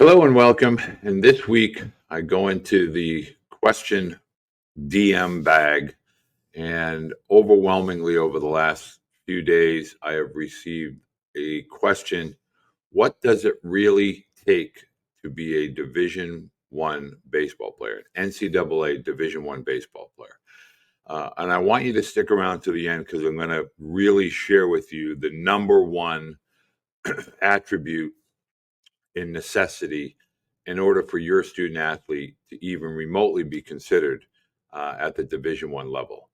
Hello and welcome. And this week I go into the question DM bag, and overwhelmingly over the last few days, I have received a question: what does it really take to be a Division One baseball player, an NCAA Division One baseball player? And I want you to stick around to the end because I'm going to really share with you the number one attribute in necessity in order for your student athlete to even remotely be considered at the Division One level.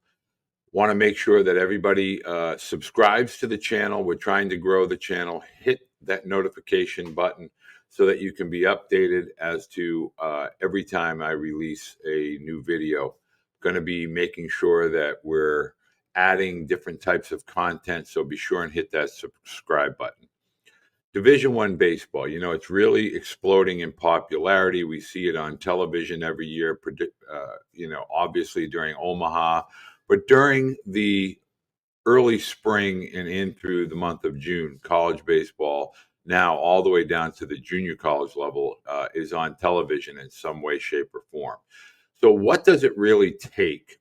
Want to make sure that everybody subscribes to the channel. We're trying to grow the channel. Hit that notification button so that you can be updated as to every time I release a new video. Going to be making sure that we're adding different types of content, so be sure and hit that subscribe button. Division One baseball, it's really exploding in popularity. We see it on television every year, obviously during Omaha, but during the early spring and in through the month of June, college baseball, now all the way down to the junior college level, is on television in some way, shape, or form. So what does it really take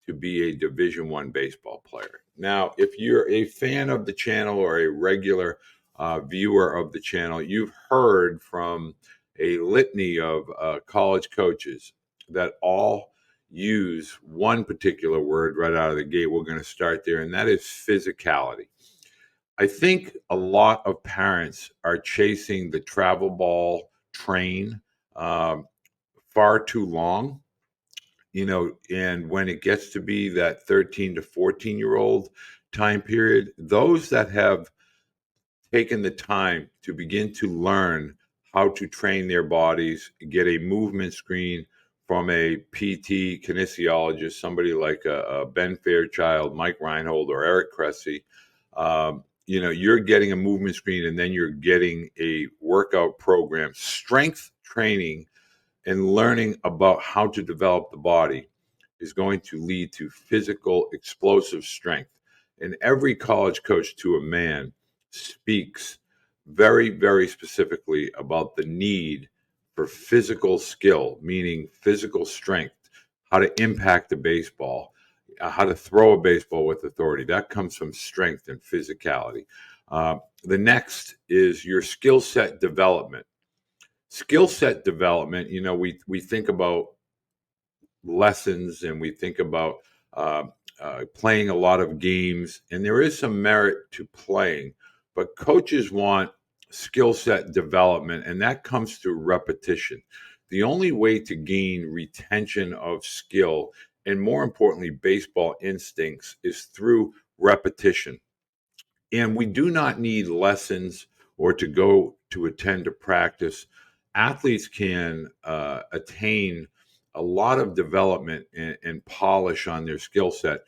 to be a Division One baseball player? Now, if you're a fan of the channel or a regular viewer of the channel, you've heard from a litany of college coaches that all use one particular word right out of the gate. We're going to start there, and that is physicality. I think a lot of parents are chasing the travel ball train far too long. And when it gets to be that 13 to 14-year-old time period, those that have taken the time to begin to learn how to train their bodies, get a movement screen from a PT kinesiologist, somebody like a Ben Fairchild, Mike Reinhold, or Eric Cressy, you're getting a movement screen, and then you're getting a workout program, strength training, and learning about how to develop the body is going to lead to physical explosive strength. And every college coach to a man speaks very, very specifically about the need for physical skill, meaning physical strength, how to impact a baseball, how to throw a baseball with authority. That comes from strength and physicality. The next is your skill set development. Skill set development, we think about lessons, and we think about playing a lot of games, and there is some merit to playing, but coaches want skill set development, and that comes through repetition. The only way to gain retention of skill, and more importantly, baseball instincts, is through repetition. And we do not need lessons or to go to attend a practice. Athletes can attain a lot of development and polish on their skill set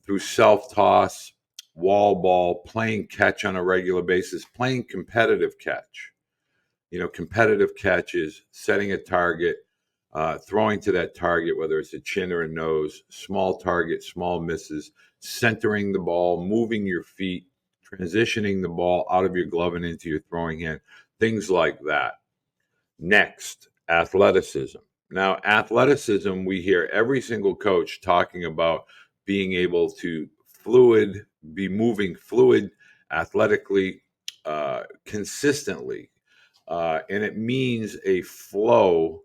through self-toss, wall ball, playing catch on a regular basis, playing competitive catch. Competitive catch is setting a target, throwing to that target, whether it's a chin or a nose, small target, small misses, centering the ball, moving your feet, transitioning the ball out of your glove and into your throwing hand, things like that. Next, athleticism. Now, athleticism, we hear every single coach talking about being able to be moving fluid, athletically, consistently. And it means a flow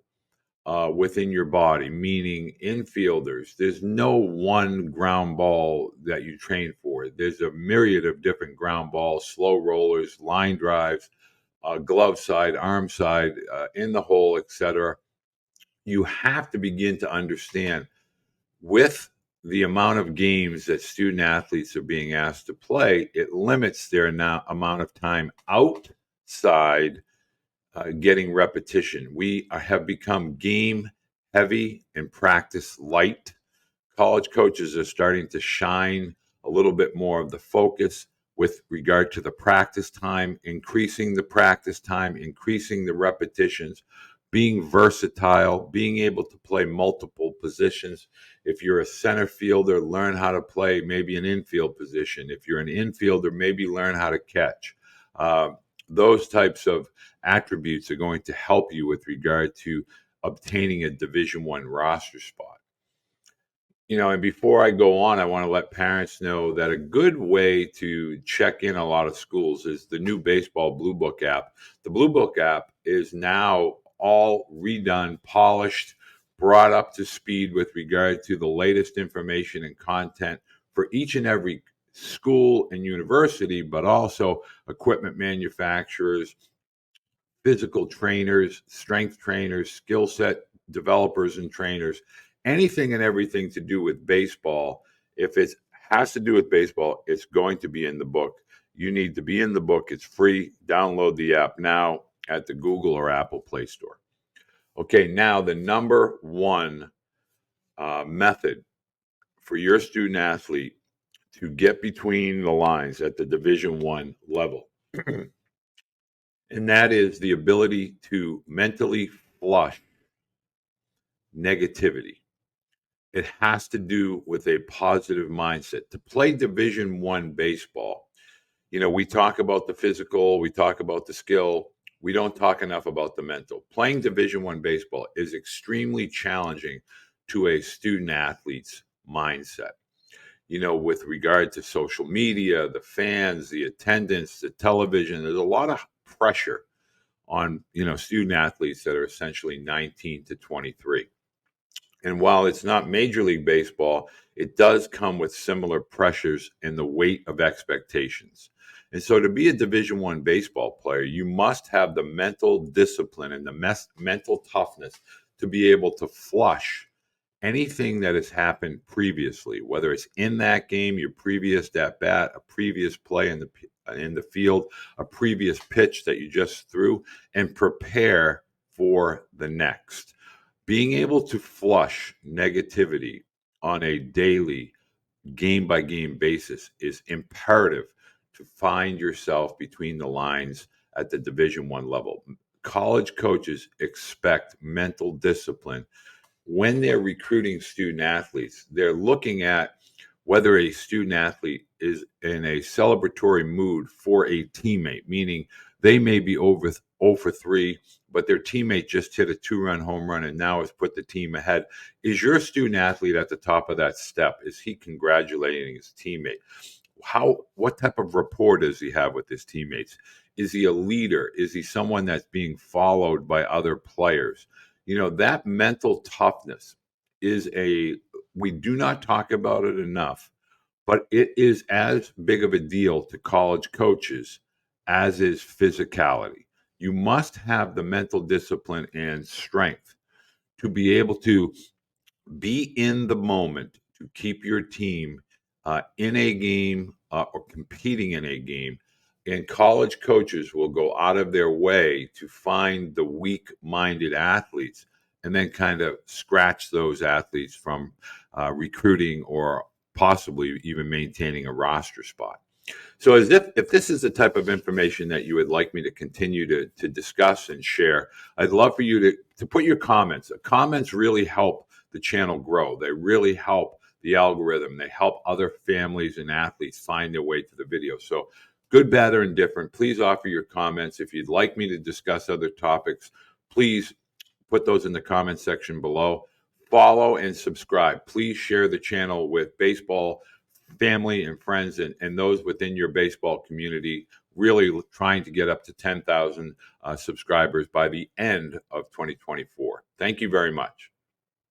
within your body, meaning infielders. There's no one ground ball that you train for. There's a myriad of different ground balls, slow rollers, line drives, glove side, arm side, in the hole, etc. You have to begin to understand, with the amount of games that student athletes are being asked to play, it limits their amount of time outside getting repetition. We have become game heavy and practice light. College coaches are starting to shine a little bit more of the focus with regard to the practice time, increasing the practice time, increasing the repetitions, being versatile, being able to play multiple positions. If you're a center fielder, learn how to play maybe an infield position. If you're an infielder, maybe learn how to catch. those types of attributes are going to help you with regard to obtaining a Division I roster spot. And before I go on, I want to let parents know that a good way to check in a lot of schools is the new Baseball Blue Book app. The Blue Book app is now all redone, polished, brought up to speed with regard to the latest information and content for each and every school and university, but also equipment manufacturers, physical trainers, strength trainers, skill set developers and trainers, anything and everything to do with baseball. If it has to do with baseball, it's going to be in the book. You need to be in the book. It's free. Download the app now at the Google or Apple Play Store. Okay, now the number one method for your student athlete to get between the lines at the Division I level. And that is the ability to mentally flush negativity. It has to do with a positive mindset. To play Division I baseball, we talk about the physical, we talk about the skill, we don't talk enough about the mental. Playing Division I baseball is extremely challenging to a student athlete's mindset. With regard to social media, the fans, the attendance, the television, there's a lot of pressure on student athletes that are essentially 19 to 23. And while it's not Major League Baseball, it does come with similar pressures and the weight of expectations. And so to be a Division I baseball player, you must have the mental discipline and the mental toughness to be able to flush anything that has happened previously, whether it's in that game, your previous at bat, a previous play in the field, a previous pitch that you just threw, and prepare for the next. Being able to flush negativity on a daily, game by game basis is imperative to find yourself between the lines at the Division I level. College coaches expect mental discipline when they're recruiting student athletes. They're looking at whether a student athlete is in a celebratory mood for a teammate, meaning they may be 0 for 3, but their teammate just hit a 2-run home run and now has put the team ahead. Is your student athlete at the top of that step? Is he congratulating his teammate? What type of rapport does he have with his teammates? Is he a leader? Is he someone that's being followed by other players? That mental toughness we do not talk about it enough, but it is as big of a deal to college coaches as is physicality. You must have the mental discipline and strength to be able to be in the moment, to keep your team in a game or competing in a game. And college coaches will go out of their way to find the weak-minded athletes and then kind of scratch those athletes from recruiting or possibly even maintaining a roster spot. So if this is the type of information that you would like me to continue to discuss and share, I'd love for you to put your comments. Comments really help the channel grow. They really help the algorithm. They help other families and athletes find their way to the video. So good, bad, or indifferent, please offer your comments. If you'd like me to discuss other topics, please put those in the comment section below. Follow and subscribe. Please share the channel with baseball family and friends and those within your baseball community, really trying to get up to 10,000 subscribers by the end of 2024. Thank you very much.